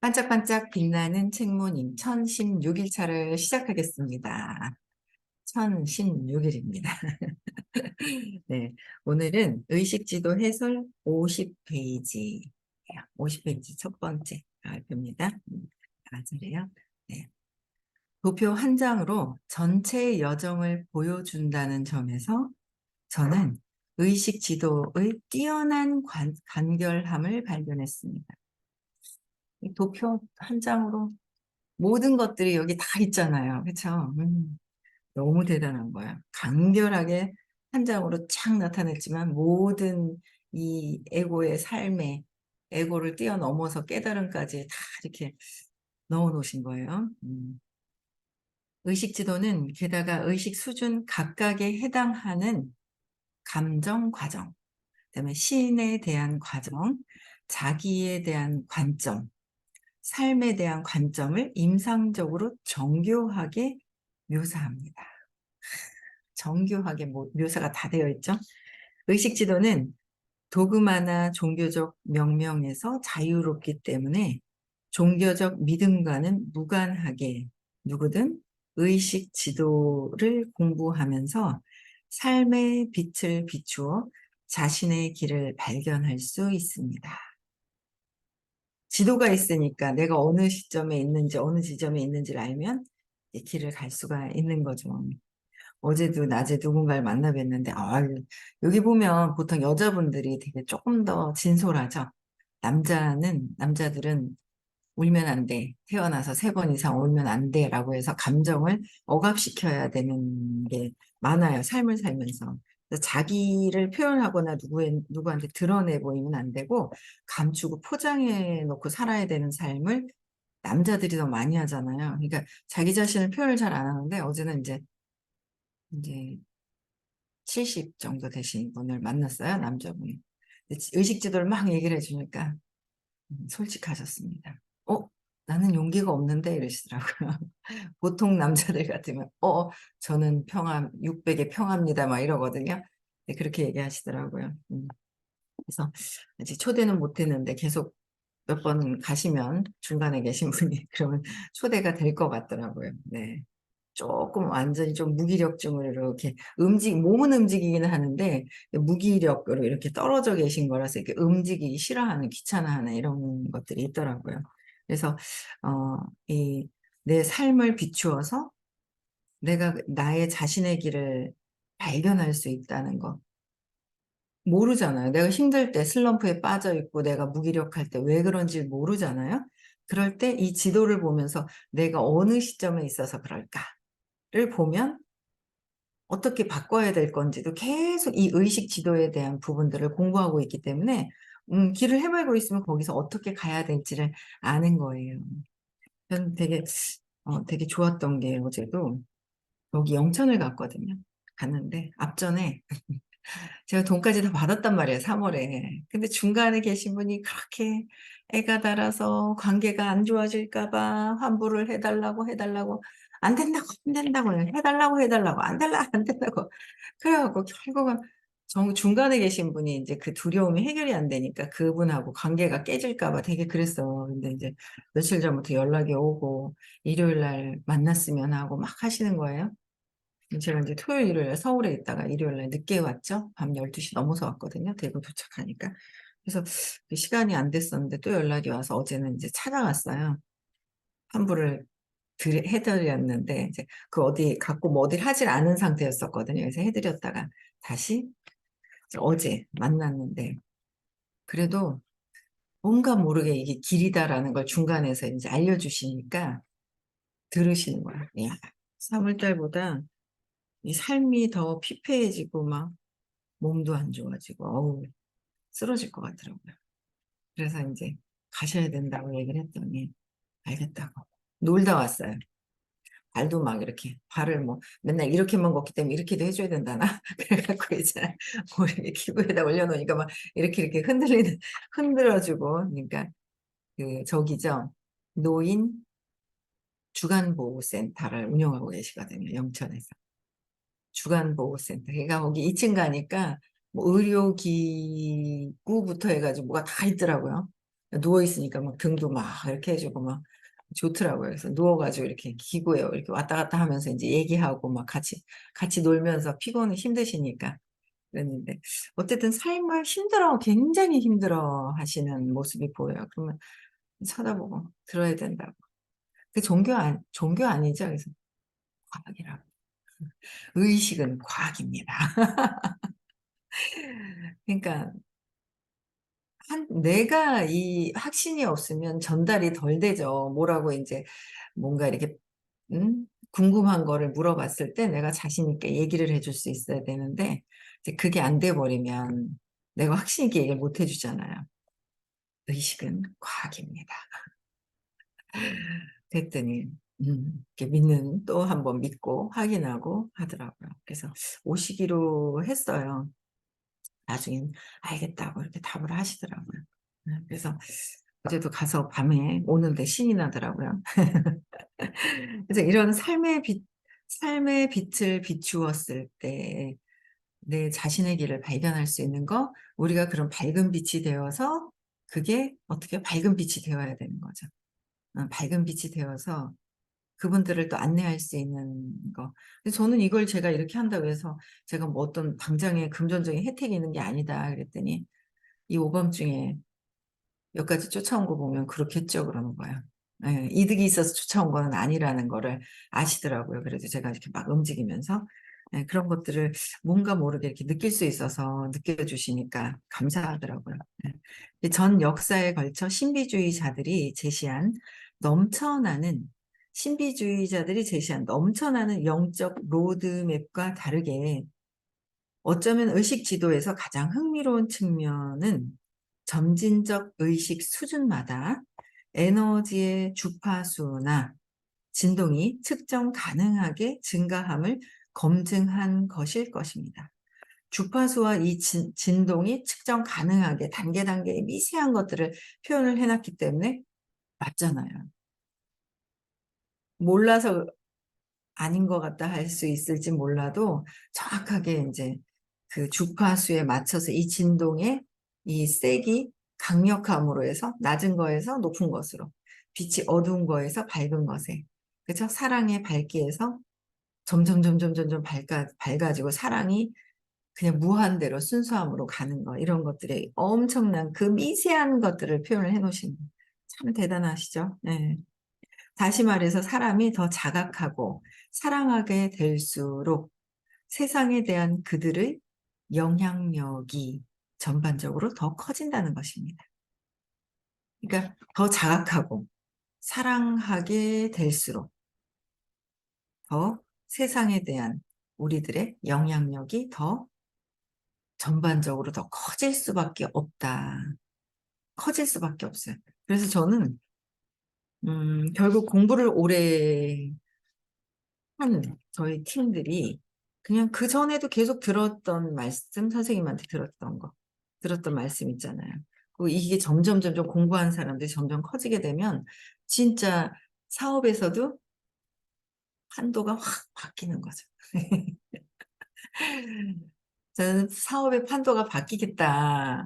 반짝반짝 빛나는 책모님 1016일차를 시작하겠습니다. 1016일입니다. 네, 오늘은 의식지도 해설 50페이지, 50페이지 첫 번째 발표입니다. 맞아요. 네. 도표 한 장으로 전체의 여정을 보여준다는 점에서 저는 의식지도의 뛰어난 간결함을 발견했습니다. 이 도표 한 장으로 모든 것들이 여기 다 있잖아요. 그렇죠? 너무 대단한 거야. 간결하게 한 장으로 쫙 나타냈지만 모든 이 에고의 삶에 에고를 뛰어넘어서 깨달음까지 다 이렇게 넣어 놓으신 거예요. 의식 지도는 게다가 의식 수준 각각에 해당하는 감정 과정, 그다음에 신에 대한 과정, 자기에 대한 관점, 삶에 대한 관점을 임상적으로 정교하게 묘사합니다. 정교하게 묘사가 다 되어 있죠. 의식지도는 도그마나 종교적 명명에서 자유롭기 때문에 종교적 믿음과는 무관하게 누구든 의식지도를 공부하면서 삶의 빛을 비추어 자신의 길을 발견할 수 있습니다. 지도가 있으니까 내가 어느 시점에 있는지 어느 지점에 있는지를 알면 길을 갈 수가 있는 거죠. 어제도 낮에 누군가를 만나 뵀는데 여기 보면 보통 여자분들이 되게 조금 더 진솔하죠. 남자들은 울면 안 돼. 태어나서 3번 이상 울면 안 돼라고 해서 감정을 억압시켜야 되는 게 많아요. 삶을 살면서. 그래서 자기를 표현하거나 누구한테 드러내 보이면 안 되고 감추고 포장해 놓고 살아야 되는 삶을 남자들이 더 많이 하잖아요. 그러니까 자기 자신을 표현을 잘 안 하는데 어제는 이제 70 정도 되신 분을 만났어요, 남자분이. 의식주도를 막 얘기를 해주니까 솔직하셨습니다. 나는 용기가 없는데 이러시더라고요. 보통 남자들 같으면 저는 600의 평합니다 막 이러거든요. 네, 그렇게 얘기하시더라고요. 그래서 아직 초대는 못했는데 계속 몇 번 가시면 중간에 계신 분이 그러면 초대가 될 것 같더라고요. 네. 조금 완전히 좀 무기력증으로 이렇게 몸은 움직이기는 하는데 무기력으로 이렇게 떨어져 계신 거라서 이렇게 움직이기 싫어하는, 귀찮아하는 이런 것들이 있더라고요. 그래서, 내 삶을 비추어서 내가 나의 자신의 길을 발견할 수 있다는 거. 모르잖아요. 내가 힘들 때 슬럼프에 빠져 있고 내가 무기력할 때 왜 그런지 모르잖아요. 그럴 때 이 지도를 보면서 내가 어느 시점에 있어서 그럴까를 보면 어떻게 바꿔야 될 건지도 계속 이 의식 지도에 대한 부분들을 공부하고 있기 때문에 길을 헤매고 있으면 거기서 어떻게 가야 될지를 아는 거예요. 저는 되게 좋았던 게 어제도 여기 영천을 갔거든요. 갔는데 앞전에 제가 돈까지 다 받았단 말이에요, 3월에. 근데 중간에 계신 분이 그렇게 애가 달아서 관계가 안 좋아질까 봐 환불을 해달라고 안 된다고 안 된다고 해달라고 안 된다고 그래갖고 결국은 중간에 계신 분이 이제 그 두려움이 해결이 안 되니까 그분하고 관계가 깨질까 봐 되게 그랬어. 근데 이제 며칠 전부터 연락이 오고 일요일 날 만났으면 하고 막 하시는 거예요. 제가 이제 토요일, 일요일 서울에 있다가 일요일 날 늦게 왔죠. 밤 12시 넘어서 왔거든요. 대구 도착하니까. 그래서 그 시간이 안 됐었는데 또 연락이 와서 어제는 이제 찾아갔어요. 환불을 해드렸는데, 이제 그 어디 갖고 뭐 어딜 하질 않은 상태였었거든요. 그래서 해드렸다가 다시 어제 만났는데, 그래도 뭔가 모르게 이게 길이다라는 걸 중간에서 이제 알려주시니까 들으시는 거야. 야, 3월달보다 이 삶이 더 피폐해지고 막 몸도 안 좋아지고 쓰러질 것 같더라고요. 그래서 이제 가셔야 된다고 얘기를 했더니 알겠다고 놀다 왔어요. 발도 막 이렇게 발을 뭐 맨날 이렇게만 걷기 때문에 이렇게도 해줘야 된다나 그래갖고 이제 뭐 이렇게 기구에다 올려놓으니까 막 이렇게 흔들어주고 그러니까 그 저기죠 노인 주간보호센터를 운영하고 계시거든요, 영천에서. 주간보호센터. 그러니까 거기 2층 가니까 뭐 의료기구부터 해가지고 뭐가 다 있더라고요. 누워있으니까 막 등도 막 이렇게 해주고 막 좋더라고요. 그래서 누워가지고 이렇게 기구에 이렇게 왔다 갔다 하면서 이제 얘기하고 막 같이 놀면서 피곤이 힘드시니까 그랬는데 어쨌든 삶을 굉장히 힘들어 하시는 모습이 보여요. 그러면 쳐다보고 들어야 된다고. 그 종교 아니죠? 그래서 과학이라고. 의식은 과학입니다. 그러니까 내가 이 확신이 없으면 전달이 덜 되죠. 뭐라고 이제 뭔가 이렇게 궁금한 거를 물어봤을 때 내가 자신 있게 얘기를 해줄 수 있어야 되는데 이제 그게 안 돼 버리면 내가 확신 있게 얘기를 못 해주잖아요. 의식은 과학입니다. 그랬더니 이렇게 믿는 또 한 번 믿고 확인하고 하더라고요. 그래서 오시기로 했어요. 나중엔 알겠다고 이렇게 답을 하시더라고요. 그래서 어제도 가서 밤에 오는데 신이 나더라고요. 그래서 이런 삶의 빛을 비추었을 때 내 자신의 길을 발견할 수 있는 거, 우리가 그런 밝은 빛이 되어서 그게 어떻게 밝은 빛이 되어야 되는 거죠. 밝은 빛이 되어서 그분들을 또 안내할 수 있는 거. 근데 저는 이걸 제가 이렇게 한다고 해서 제가 뭐 어떤 당장의 금전적인 혜택이 있는 게 아니다 그랬더니 이 오밤중에 여기까지 쫓아온 거 보면 그렇겠죠 그러는 거예요. 예, 이득이 있어서 쫓아온 거는 아니라는 거를 아시더라고요. 그래서 제가 이렇게 막 움직이면서 예, 그런 것들을 뭔가 모르게 이렇게 느낄 수 있어서 느껴주시니까 감사하더라고요. 예. 전 역사에 걸쳐 신비주의자들이 제시한 넘쳐나는 영적 로드맵과 다르게 어쩌면 의식 지도에서 가장 흥미로운 측면은 점진적 의식 수준마다 에너지의 주파수나 진동이 측정 가능하게 증가함을 검증한 것일 것입니다. 주파수와 이 진동이 측정 가능하게 단계의 미세한 것들을 표현을 해놨기 때문에 맞잖아요. 몰라서 아닌 것 같다 할 수 있을지 몰라도 정확하게 이제 그 주파수에 맞춰서 이 진동의 이 색이 강력함으로 해서 낮은 거에서 높은 것으로 빛이 어두운 거에서 밝은 것에 그렇죠? 사랑의 밝기에서 점점 밝아지고 사랑이 그냥 무한대로 순수함으로 가는 거 이런 것들이 엄청난 그 미세한 것들을 표현을 해 놓으신 참 대단하시죠? 네. 다시 말해서 사람이 더 자각하고 사랑하게 될수록 세상에 대한 그들의 영향력이 전반적으로 더 커진다는 것입니다. 그러니까 더 자각하고 사랑하게 될수록 더 세상에 대한 우리들의 영향력이 더 전반적으로 더 커질 수밖에 없다. 커질 수밖에 없어요. 그래서 저는 결국 공부를 오래 한 저희 팀들이 그냥 그전에도 계속 들었던 말씀, 선생님한테 들었던 말씀 있잖아요. 그리고 이게 점점 공부한 사람들이 점점 커지게 되면 진짜 사업에서도 판도가 확 바뀌는 거죠. 저는 사업의 판도가 바뀌겠다.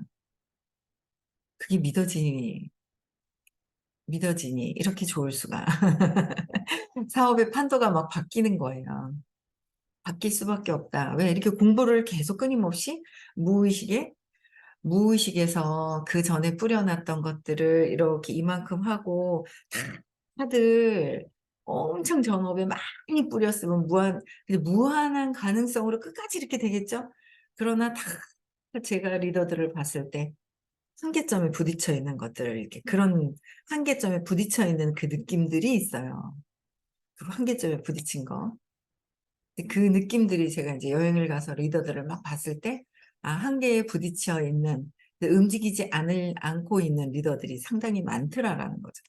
그게 믿어지니 이렇게 좋을 수가. 사업의 판도가 막 바뀌는 거예요. 바뀔 수밖에 없다. 왜 이렇게 공부를 계속 끊임없이 무의식에 무의식에서 그 전에 뿌려놨던 것들을 이렇게 이만큼 하고 다들 엄청 전업에 많이 뿌렸으면 무한한 가능성으로 끝까지 이렇게 되겠죠? 그러나 다 제가 리더들을 봤을 때 한계점에 부딪혀 있는 것들을 이렇게 그런 한계점에 부딪혀 있는 그 느낌들이 있어요. 그 한계점에 부딪힌 거. 그 느낌들이 제가 이제 여행을 가서 리더들을 막 봤을 때, 한계에 부딪혀 있는, 움직이지 않고 있는 리더들이 상당히 많더라라는 거죠.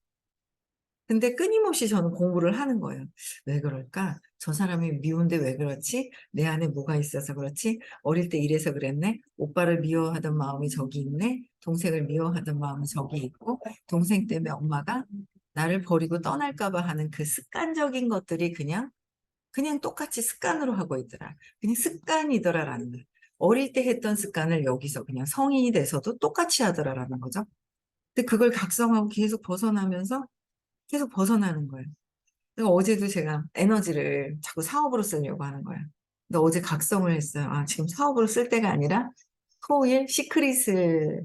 근데 끊임없이 저는 공부를 하는 거예요. 왜 그럴까? 저 사람이 미운데 왜 그렇지? 내 안에 뭐가 있어서 그렇지? 어릴 때 이래서 그랬네? 오빠를 미워하던 마음이 저기 있네? 동생을 미워하던 마음이 저기 있고, 동생 때문에 엄마가 나를 버리고 떠날까 봐 하는 그 습관적인 것들이 그냥 똑같이 습관으로 하고 있더라. 그냥 습관이더라라는 거예요. 어릴 때 했던 습관을 여기서 그냥 성인이 돼서도 똑같이 하더라라는 거죠. 근데 그걸 각성하고 계속 벗어나면서 계속 벗어나는 거예요. 그러니까 어제도 제가 에너지를 자꾸 사업으로 쓰려고 하는 거예요. 근데 어제 각성을 했어요. 아, 지금 사업으로 쓸 때가 아니라 토일 시크릿을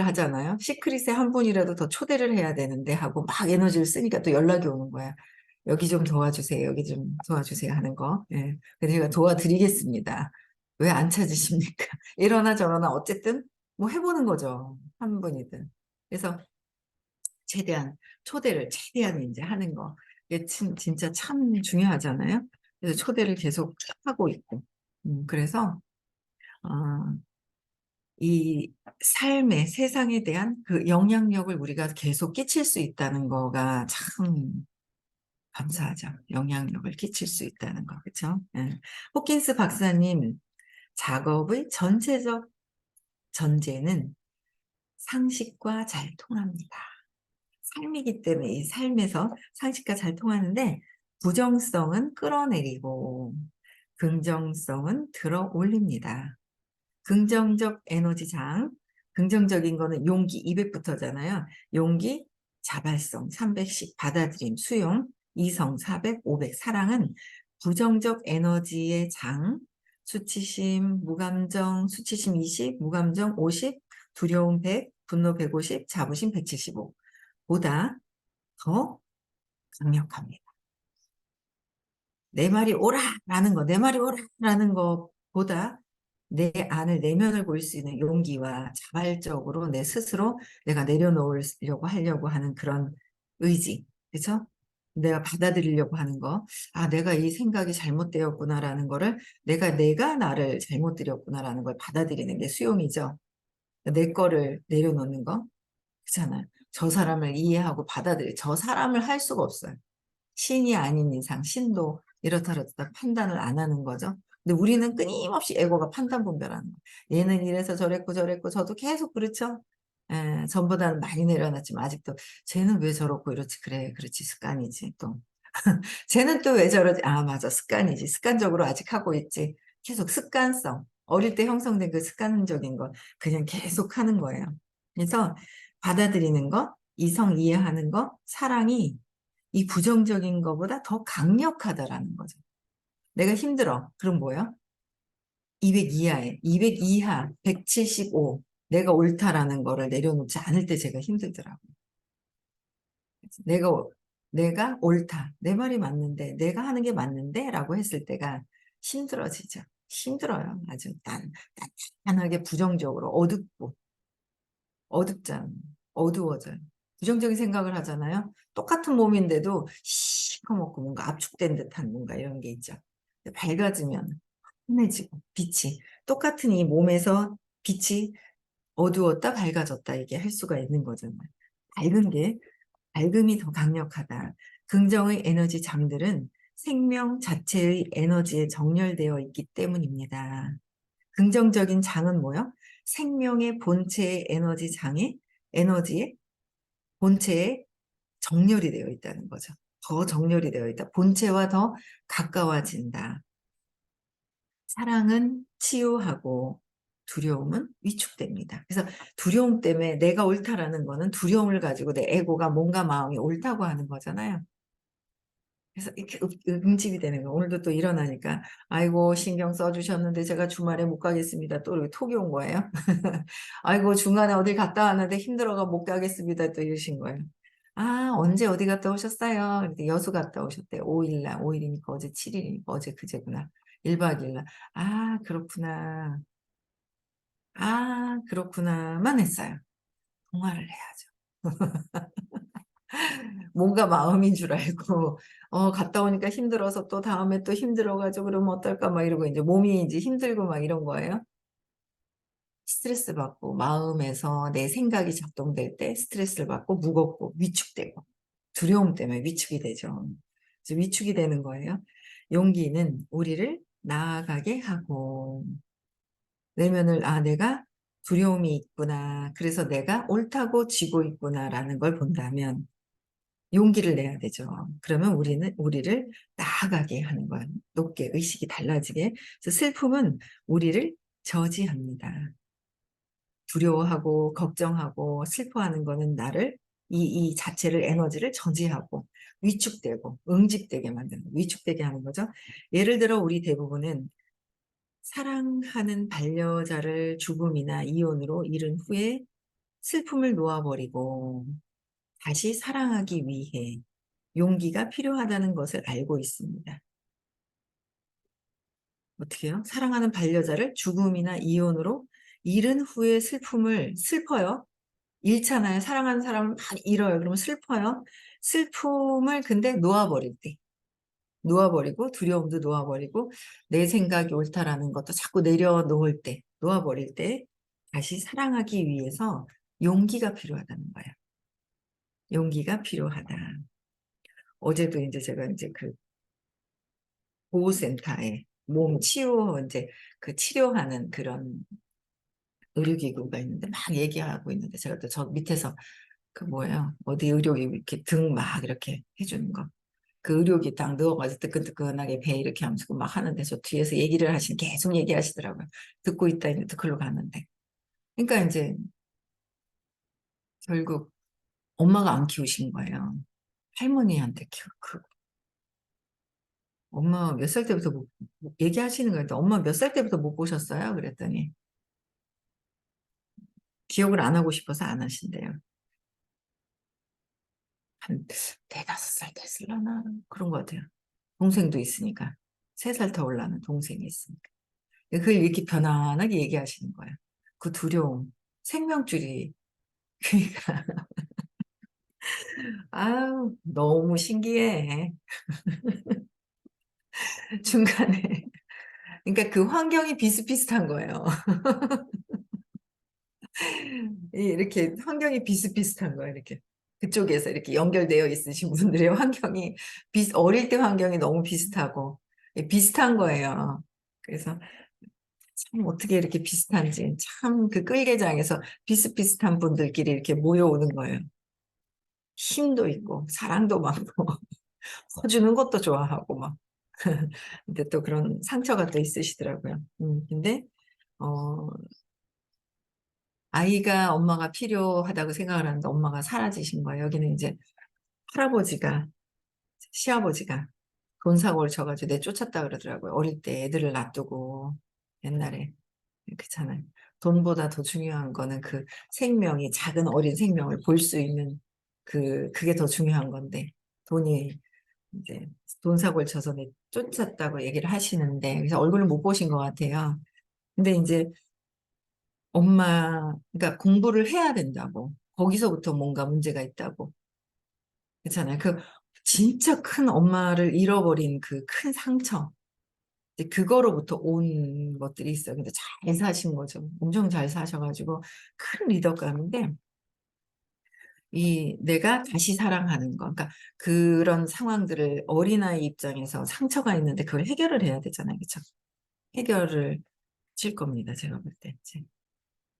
하잖아요. 시크릿에 한 분이라도 더 초대를 해야 되는데 하고 막 에너지를 쓰니까 또 연락이 오는 거야. 여기 좀 도와주세요. 여기 좀 도와주세요 하는 거. 예. 그래서 제가 도와드리겠습니다. 왜 안 찾으십니까? 이러나 저러나 어쨌든 뭐 해보는 거죠. 한 분이든. 그래서 최대한 초대를 최대한 이제 하는 거. 이게 진짜 참 중요하잖아요. 그래서 초대를 계속 하고 있고. 그래서 어, 이 삶의 세상에 대한 그 영향력을 우리가 계속 끼칠 수 있다는 거가 참 감사하죠. 영향력을 끼칠 수 있다는 거, 그렇죠? 예. 호킨스 박사님 작업의 전체적 전제는 상식과 잘 통합니다. 삶이기 때문에 이 삶에서 상식과 잘 통하는데 부정성은 끌어내리고 긍정성은 들어 올립니다. 긍정적 에너지장, 긍정적인 거는 용기 200부터잖아요. 용기, 자발성 300씩, 받아들임, 수용, 이성 400, 500, 사랑은 부정적 에너지의 장, 수치심, 무감정, 수치심 20, 무감정 50, 두려움 100, 분노 150, 자부심 175 보다 더 강력합니다. 내 말이 옳아라는 거, 내 말이 옳아라는 것보다 내 안을 내면을 보일 수 있는 용기와 자발적으로 내 스스로 내가 내려놓으려고 하려고 하는 그런 의지, 그렇죠? 내가 받아들이려고 하는 거, 아, 내가 이 생각이 잘못되었구나라는 거를 내가 나를 잘못 들였구나라는 걸 받아들이는 게 수용이죠. 내 거를 내려놓는 거, 그렇잖아요. 저 사람을 이해하고 저 사람을 할 수가 없어요. 신이 아닌 이상 신도 이렇다 저렇다 판단을 안 하는 거죠. 근데 우리는 끊임없이 에고가 판단 분별하는 거예요. 얘는 이래서 저랬고 저랬고 저도 계속 그렇죠. 전보다는 많이 내려놨지만 아직도 쟤는 왜 저렇고 이렇지 그래 그렇지 습관이지 또 쟤는 또 왜 저러지 아 맞아 습관이지 습관적으로 아직 하고 있지 계속 습관성 어릴 때 형성된 그 습관적인 거 그냥 계속 하는 거예요. 그래서 받아들이는 거 이성 이해하는 거 사랑이 이 부정적인 것보다 더 강력하다라는 거죠. 내가 힘들어. 그럼 뭐야? 200 이하에, 200 이하, 175. 내가 옳다라는 거를 내려놓지 않을 때 제가 힘들더라고요. 내가, 내가 옳다. 내 말이 맞는데, 내가 하는 게 맞는데? 라고 했을 때가 힘들어지죠. 힘들어요. 아주 단단하게 부정적으로 어둡고, 어둡잖아요. 어두워져요. 부정적인 생각을 하잖아요. 똑같은 몸인데도 시커멓고 뭔가 압축된 듯한 뭔가 이런 게 있죠. 밝아지면 환해지고 빛이 똑같은 이 몸에서 빛이 어두웠다 밝아졌다 이게 할 수가 있는 거잖아요. 밝은 게 밝음이 더 강력하다. 긍정의 에너지 장들은 생명 자체의 에너지에 정렬되어 있기 때문입니다. 긍정적인 장은 뭐요? 생명의 본체의 에너지 장에 에너지의 본체에 정렬이 되어 있다는 거죠. 더 정렬이 되어 있다. 본체와 더 가까워진다. 사랑은 치유하고 두려움은 위축됩니다. 그래서 두려움 때문에 내가 옳다라는 거는 두려움을 가지고 내 에고가 뭔가 마음이 옳다고 하는 거잖아요. 그래서 이렇게 응집이 되는 거. 오늘도 또 일어나니까 아이고 신경 써주셨는데 제가 주말에 못 가겠습니다. 또 이렇게 톡이 온 거예요. 아이고 중간에 어디 갔다 왔는데 힘들어가 못 가겠습니다. 또 이러신 거예요. 아 언제 어디 갔다 오셨어요? 그랬더니 여수 갔다 오셨대. 5일날 5일이니까 어제 7일이니까 어제 그제구나. 1박 2일날. 아 그렇구나. 아 그렇구나만 했어요. 통화를 해야죠. 뭔가 마음인 줄 알고 갔다 오니까 힘들어서 또 다음에 또 힘들어가지고 그러면 어떨까 막 이러고 이제 몸이 이제 힘들고 막 이런 거예요. 스트레스 받고 마음에서 내 생각이 작동될 때 스트레스를 받고 무겁고 위축되고 두려움 때문에 위축이 되죠. 그래서 위축이 되는 거예요. 용기는 우리를 나아가게 하고 내면을 내가 두려움이 있구나. 그래서 내가 옳다고 쥐고 있구나라는 걸 본다면 용기를 내야 되죠. 그러면 우리를 나아가게 하는 거예요. 높게 의식이 달라지게. 그래서 슬픔은 우리를 저지합니다. 두려워하고 걱정하고 슬퍼하는 거는 나를 이 자체를 에너지를 저지하고 위축되고 응집되게 만드는 위축되게 하는 거죠. 예를 들어 우리 대부분은 사랑하는 반려자를 죽음이나 이혼으로 잃은 후에 슬픔을 놓아버리고 다시 사랑하기 위해 용기가 필요하다는 것을 알고 있습니다. 어떻게 해요? 사랑하는 반려자를 죽음이나 이혼으로 잃은 후에 슬퍼요. 잃잖아요. 사랑하는 사람을 막 잃어요. 그러면 슬퍼요. 슬픔을 근데 놓아버릴 때. 놓아버리고 두려움도 놓아버리고 내 생각이 옳다라는 것도 자꾸 내려놓을 때, 놓아버릴 때 다시 사랑하기 위해서 용기가 필요하다는 거예요. 용기가 필요하다. 어제도 이제 제가 이제 그 보호센터에 몸 치유 이제 그 치료하는 그런 의료기구가 있는데 막 얘기하고 있는데 제가 또 저 밑에서 그 뭐예요? 어디 의료기구 이렇게 등 막 이렇게 해주는 거. 그 의료기 딱 누워가지고 뜨끈뜨끈하게 배 이렇게 하면서 막 하는데 저 뒤에서 얘기를 계속 얘기하시더라고요. 듣고 있다 이제 글로 갔는데. 그러니까 이제 결국 엄마가 안 키우신 거예요. 할머니한테 키우고. 엄마 몇 살 때부터 얘기하시는 거예요. 엄마 몇 살 때부터 못 보셨어요? 그랬더니 기억을 안 하고 싶어서 안 하신대요. 한 네다섯 살 됐을라나 그런 것 같아요. 동생도 있으니까 3살 더 올라는 동생이 있으니까 그걸 이렇게 편안하게 얘기하시는 거예요. 그 두려움, 생명줄이 그러니까 아유 너무 신기해. 중간에 그러니까 그 환경이 비슷비슷한 거예요. 이렇게 환경이 비슷비슷한 거예요. 이렇게 그쪽에서 이렇게 연결되어 있으신 분들의 환경이 어릴 때 환경이 너무 비슷하고 비슷한 거예요. 그래서 참 어떻게 이렇게 비슷한지 참 그 끌개장에서 비슷비슷한 분들끼리 이렇게 모여오는 거예요. 힘도 있고 사랑도 많고 퍼주는 것도 좋아하고 막 근데 또 그런 상처가 또 있으시더라고요. 근데 어 아이가 엄마가 필요하다고 생각을 하는데 엄마가 사라지신 거예요. 여기는 이제 할아버지가 시아버지가 돈 사고를 쳐가지고 내쫓았다 그러더라고요. 어릴 때 애들을 놔두고 옛날에 그렇잖아요. 돈보다 더 중요한 거는 그 생명이 작은 어린 생명을 볼 수 있는 그게 더 중요한 건데 돈이 이제 돈 사고를 쳐서 쫓았다고 얘기를 하시는데 그래서 얼굴을 못 보신 것 같아요. 근데 이제 그러니까 공부를 해야 된다고 거기서부터 뭔가 문제가 있다고 그렇잖아요. 그 진짜 큰 엄마를 잃어버린 그 큰 상처 이제 그거로부터 온 것들이 있어요. 근데 잘 사신 거죠. 엄청 잘 사셔가지고 큰 리더감인데 이 내가 다시 사랑하는 거. 그러니까 그런 상황들을 어린아이 입장에서 상처가 있는데 그걸 해결을 해야 되잖아요. 그렇죠? 해결을 칠 겁니다. 제가 볼 때. 이제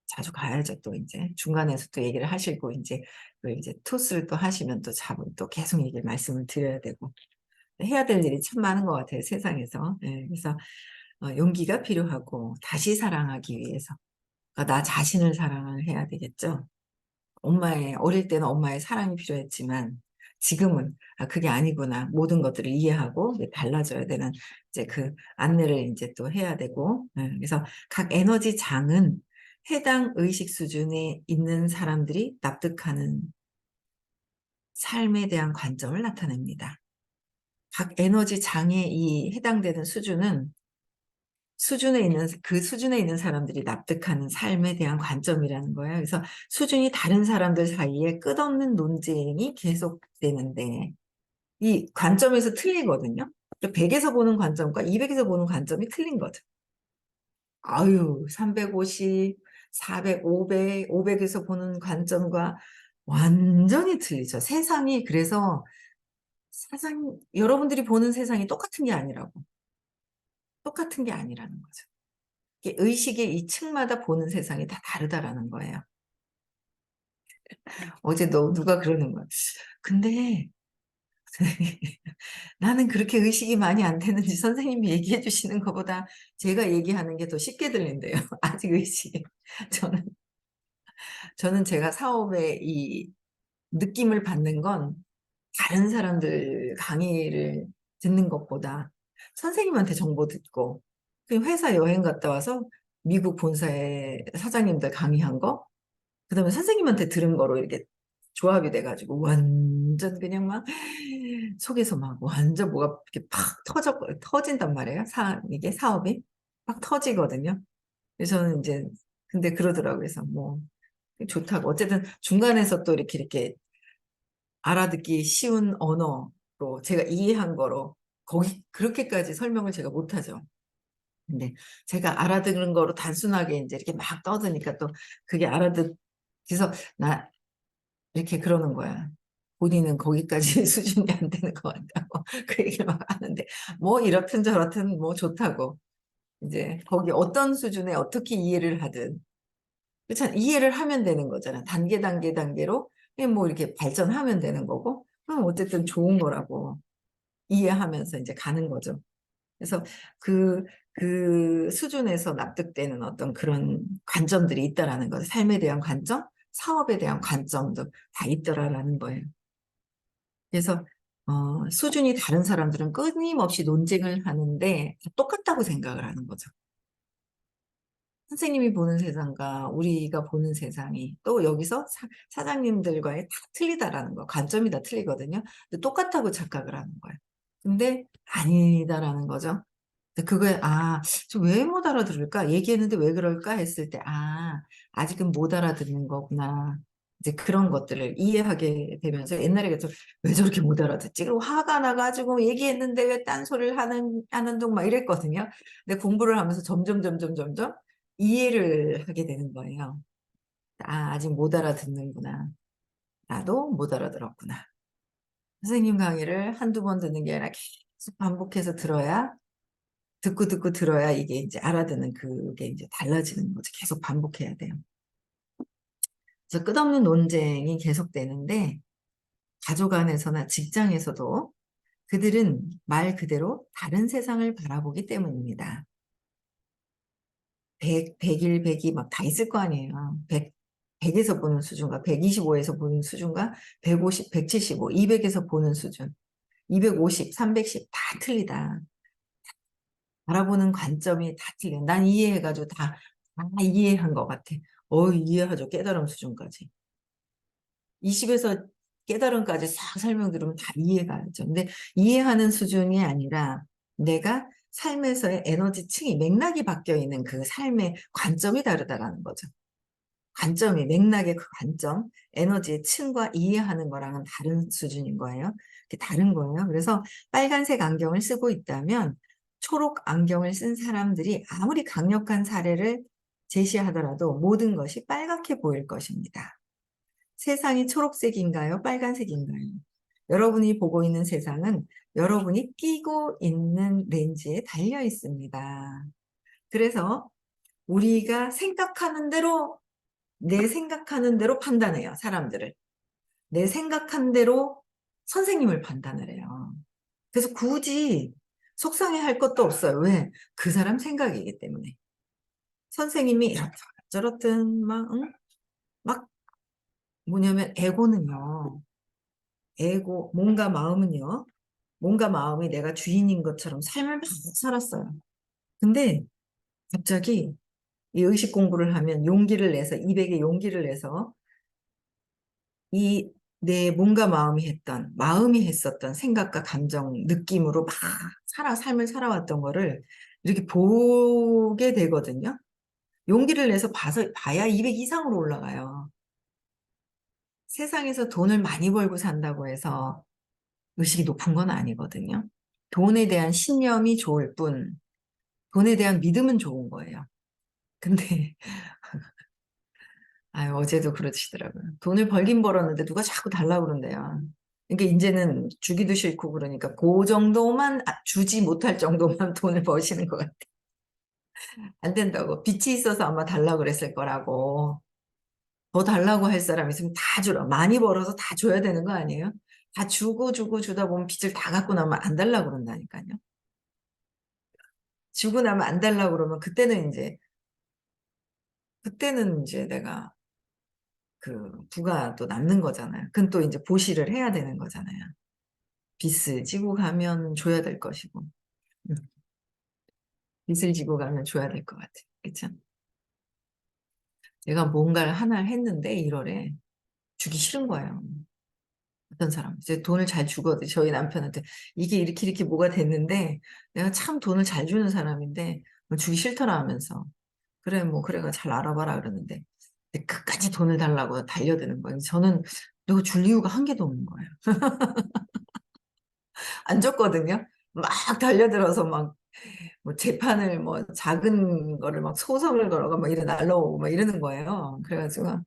자주 가야죠. 또 이제 중간에서 또 얘기를 하시고 이제 그 이제 토스를 또 하시면 또 잡은 또 계속 얘기 말씀을 드려야 되고 해야 될 일이 참 많은 것 같아요. 세상에서. 예, 그래서 용기가 필요하고 다시 사랑하기 위해서 그러니까 나 자신을 사랑을 해야 되겠죠. 어릴 때는 엄마의 사랑이 필요했지만 지금은 그게 아니구나. 모든 것들을 이해하고 달라져야 되는 이제 그 안내를 이제 또 해야 되고. 그래서 각 에너지 장은 해당 의식 수준에 있는 사람들이 납득하는 삶에 대한 관점을 나타냅니다. 각 에너지 장에 이 해당되는 그 수준에 있는 사람들이 납득하는 삶에 대한 관점이라는 거예요. 그래서 수준이 다른 사람들 사이에 끝없는 논쟁이 계속되는데 이 관점에서 틀리거든요. 100에서 보는 관점과 200에서 보는 관점이 틀린 거죠. 아유, 350, 400, 500, 500에서 보는 관점과 완전히 틀리죠. 세상이 그래서 여러분들이 보는 세상이 똑같은 게 아니라고. 똑같은 게 아니라는 거죠. 의식의 이 층마다 보는 세상이 다 다르다라는 거예요. 어제 누가 그러는 거야. 근데 나는 그렇게 의식이 많이 안 되는지 선생님이 얘기해 주시는 것보다 제가 얘기하는 게 더 쉽게 들린대요. 아직 의식이. 저는 저는 제가 사업에 이 느낌을 받는 건 다른 사람들 강의를 듣는 것보다 선생님한테 정보 듣고 그 회사 여행 갔다 와서 미국 본사의 사장님들 강의한 거 그다음에 선생님한테 들은 거로 이렇게 조합이 돼가지고 완전 그냥 막 속에서 막 완전 뭐가 이렇게 팍 터진단 말이에요. 이게 사업이 팍 터지거든요. 그래서 저는 이제 근데 그러더라고요. 그래서 뭐 좋다고 어쨌든 중간에서 또 이렇게 알아듣기 쉬운 언어로 제가 이해한 거로 거기 그렇게까지 설명을 제가 못하죠. 근데 제가 알아듣는 거로 단순하게 이제 이렇게 막 떠드니까 또 그게 그래서 나 이렇게 그러는 거야. 본인은 거기까지 수준이 안 되는 것 같다고 그 얘기를 막 하는데 뭐 이렇든 저렇든 뭐 좋다고 이제 거기 어떤 수준에 어떻게 이해를 하든 그렇잖아. 이해를 하면 되는 거잖아. 단계로 그냥 뭐 이렇게 발전하면 되는 거고 그럼 어쨌든 좋은 거라고 이해하면서 이제 가는 거죠. 그래서 그, 그 수준에서 납득되는 어떤 그런 관점들이 있다라는 거죠. 삶에 대한 관점, 사업에 대한 관점도 다 있더라라는 거예요. 그래서 수준이 다른 사람들은 끊임없이 논쟁을 하는데 똑같다고 생각을 하는 거죠. 선생님이 보는 세상과 우리가 보는 세상이 또 여기서 사장님들과의 다 틀리다라는 거, 관점이 다 틀리거든요. 근데 똑같다고 착각을 하는 거예요. 근데 아니다라는 거죠. 그거에, 저 왜 못 알아들을까? 얘기했는데 왜 그럴까? 했을 때, 아직은 못 알아듣는 거구나. 이제 그런 것들을 이해하게 되면서 옛날에 그래서 왜 저렇게 못 알아듣지? 그리고 화가 나가지고 얘기했는데 왜 딴소리를 하는 둥 막 이랬거든요. 근데 공부를 하면서 점점 이해를 하게 되는 거예요. 아직 못 알아듣는구나. 나도 못 알아들었구나. 선생님 강의를 한두 번 듣는 게 아니라 계속 반복해서 듣고 들어야 이게 이제 알아듣는 그게 이제 달라지는 거죠. 계속 반복해야 돼요. 그래서 끝없는 논쟁이 계속되는데, 가족 안에서나 직장에서도 그들은 말 그대로 다른 세상을 바라보기 때문입니다. 100일, 100이 막 다 있을 거 아니에요. 100에서 보는 수준과 125에서 보는 수준과 150, 175, 200에서 보는 수준, 250, 310 다 틀리다. 바라보는 관점이 다 틀려. 난 이해해가지고 다 이해한 것 같아. 이해하죠. 깨달음 수준까지. 20에서 깨달음까지 싹 설명 들으면 다 이해가 하죠. 근데 이해하는 수준이 아니라 내가 삶에서의 에너지 층이 맥락이 바뀌어 있는 그 삶의 관점이 다르다라는 거죠. 맥락의 그 관점, 에너지의 층과 이해하는 거랑은 다른 수준인 거예요. 다른 거예요. 그래서 빨간색 안경을 쓰고 있다면 초록 안경을 쓴 사람들이 아무리 강력한 사례를 제시하더라도 모든 것이 빨갛게 보일 것입니다. 세상이 초록색인가요? 빨간색인가요? 여러분이 보고 있는 세상은 여러분이 끼고 있는 렌즈에 달려 있습니다. 그래서 우리가 내 생각하는 대로 판단해요, 사람들을. 내 생각한 대로 선생님을 판단을 해요. 그래서 굳이 속상해 할 것도 없어요. 왜? 그 사람 생각이기 때문에. 선생님이 이렇든 저렇든 응? 막 뭐냐면 뭔가 마음이 내가 주인인 것처럼 삶을 막 살았어요. 근데 갑자기 이 의식 공부를 하면 용기를 내서 200의 용기를 내서 이 내 몸과 마음이 했었던 생각과 감정, 느낌으로 막 삶을 살아왔던 거를 이렇게 보게 되거든요. 용기를 내서 봐야 200 이상으로 올라가요. 세상에서 돈을 많이 벌고 산다고 해서 의식이 높은 건 아니거든요. 돈에 대한 신념이 좋을 뿐, 돈에 대한 믿음은 좋은 거예요. 근데 어제도 그러시더라고요. 돈을 벌긴 벌었는데 누가 자꾸 달라고 그런대요. 그러니까 이제는 주기도 싫고 그러니까 그 정도만 주지 못할 정도만 돈을 버시는 것 같아. 안 된다고. 빚이 있어서 아마 달라고 그랬을 거라고. 더 달라고 할 사람 있으면 다 주라. 많이 벌어서 다 줘야 되는 거 아니에요? 다 주고 주다 보면 빚을 다 갖고 나면 안 달라고 그런다니까요. 주고 나면 안 달라고 그러면 그때는 이제 내가 그 부가 또 남는 거잖아요. 그건 또 이제 보시를 해야 되는 거잖아요. 빚을 지고 가면 줘야 될 것이고, 음, 빚을 지고 가면 줘야 될 것 같아요. 그쵸? 내가 뭔가를 하나를 했는데 1월에 주기 싫은 거예요. 어떤 사람 이제 돈을 잘 주거든. 저희 남편한테 이게 이렇게 이렇게 뭐가 됐는데 내가 참 돈을 잘 주는 사람인데 뭐 주기 싫더라 하면서 그래 뭐 그래가 잘 알아봐라 그러는데 근데 끝까지 돈을 달라고 달려드는 거예요. 저는 내가 줄 이유가 한 개도 없는 거예요. 안 줬거든요. 막 달려들어서 막 뭐 재판을 뭐 작은 거를 막 소송을 걸어가 막 이래 날라오고 막 이러는 거예요. 그래가지고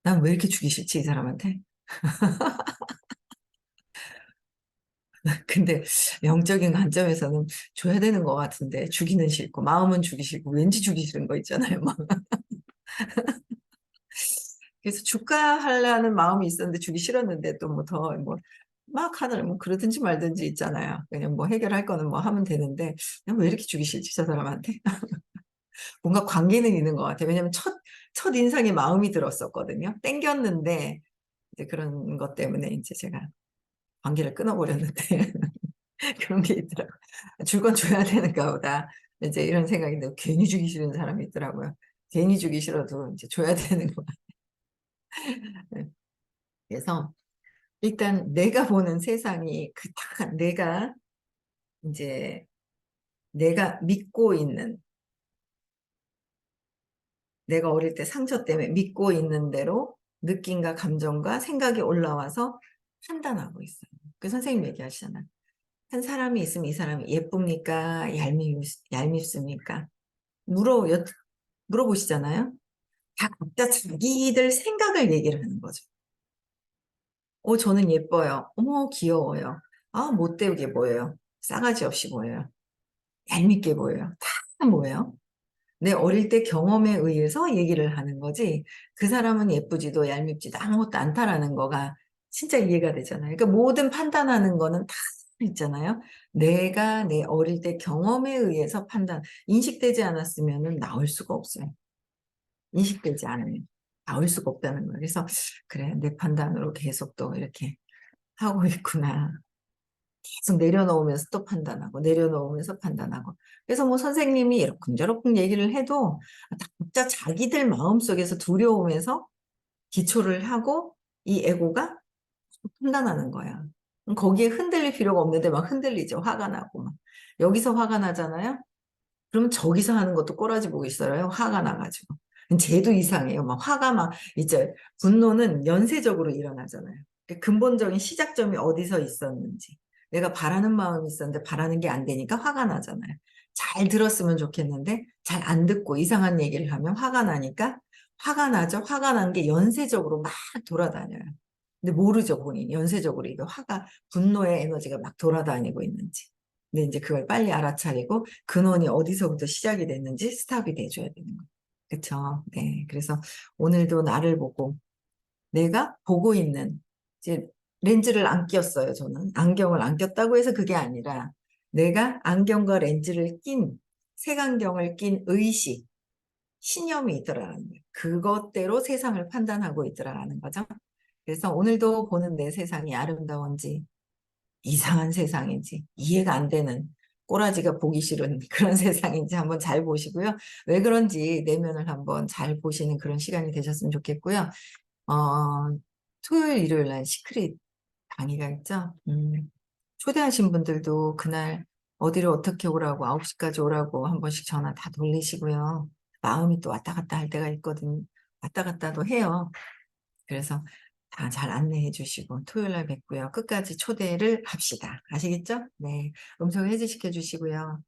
난 왜 이렇게 주기 싫지 이 사람한테? 근데 영적인 관점에서는 줘야 되는 것 같은데 주기는 싫고 마음은 주기 싫고 왠지 주기 싫은 거 있잖아요. 막. 그래서 줄까 하려는 마음이 있었는데 주기 싫었는데 또 뭐 더 뭐 막 하늘 뭐 그러든지 말든지 있잖아요. 그냥 뭐 해결할 거는 뭐 하면 되는데 그냥 왜 이렇게 주기 싫지 저 사람한테? 뭔가 관계는 있는 것 같아요. 왜냐면 첫 인상에 마음이 들었었거든요. 땡겼는데 이제 그런 것 때문에 이제 제가 관계를 끊어버렸는데 그런 게 있더라고요. 줄 건 줘야 되는가 보다. 이제 이런 생각이 들 괜히 주기 싫은 사람이 있더라고요. 괜히 주기 싫어도 이제 줘야 되는 거. 그래서 일단 내가 보는 세상이 그 딱 내가 이제 내가 믿고 있는 내가 어릴 때 상처 때문에 믿고 있는 대로 느낌과 감정과 생각이 올라와서 판단하고 있어요. 그 선생님 얘기하시잖아. 한 사람이 있으면 이 사람이 예쁩니까? 얄밉습니까? 물어보시잖아요. 다 각자 자기들 생각을 얘기를 하는 거죠. 저는 예뻐요. 어머, 귀여워요. 아, 못되게 보여요. 싸가지 없이 보여요. 얄밉게 보여요. 다 뭐예요? 내 어릴 때 경험에 의해서 얘기를 하는 거지, 그 사람은 예쁘지도 얄밉지도 아무것도 않다라는 거가 진짜 이해가 되잖아요. 그러니까 모든 판단하는 거는 다 있잖아요. 내가 내 어릴 때 경험에 의해서 인식되지 않았으면 나올 수가 없어요. 인식되지 않으면 나올 수가 없다는 거예요. 그래서 그래 내 판단으로 계속 또 이렇게 하고 있구나. 계속 내려놓으면서 또 판단하고 내려놓으면서 판단하고 그래서 뭐 선생님이 이러쿵저러쿵 얘기를 해도 각자 자기들 마음속에서 두려움에서 기초를 하고 이 에고가 판단하는 거야. 거기에 흔들릴 필요가 없는데 막 흔들리죠. 화가 나고 막. 여기서 화가 나잖아요. 그러면 저기서 하는 것도 꼬라지 보고 있어요. 화가 나가지고. 쟤도 이상해요. 막 화가 막 이제 분노는 연쇄적으로 일어나잖아요. 그 근본적인 시작점이 어디서 있었는지. 내가 바라는 마음이 있었는데 바라는 게 안 되니까 화가 나잖아요. 잘 들었으면 좋겠는데 잘 안 듣고 이상한 얘기를 하면 화가 나니까 화가 나죠. 화가 난 게 연쇄적으로 막 돌아다녀요. 근데 모르죠, 본인이. 연쇄적으로 이게 분노의 에너지가 막 돌아다니고 있는지. 근데 이제 그걸 빨리 알아차리고 근원이 어디서부터 시작이 됐는지 스탑이 돼줘야 되는 거예요. 그쵸? 네. 그래서 오늘도 나를 보고 내가 보고 있는 이제 렌즈를 안 꼈어요. 저는 안경을 안 꼈다고 해서 그게 아니라 내가 안경과 렌즈를 낀 색안경을 낀 의식, 신념이 있더라는 거예요. 그것대로 세상을 판단하고 있더라는 거죠. 그래서 오늘도 보는 내 세상이 아름다운지 이상한 세상인지 이해가 안 되는 꼬라지가 보기 싫은 그런 세상인지 한번 잘 보시고요. 왜 그런지 내면을 한번 잘 보시는 그런 시간이 되셨으면 좋겠고요. 어, 토요일, 일요일 날 시크릿 강의가 있죠. 초대하신 분들도 그날 어디를 어떻게 오라고 9시까지 오라고 한 번씩 전화 다 돌리시고요. 마음이 또 왔다 갔다 할 때가 있거든. 왔다 갔다도 해요. 그래서 다 잘 안내해 주시고 토요일 날 뵙고요. 끝까지 초대를 합시다. 아시겠죠? 네. 음성 해지시켜 주시고요.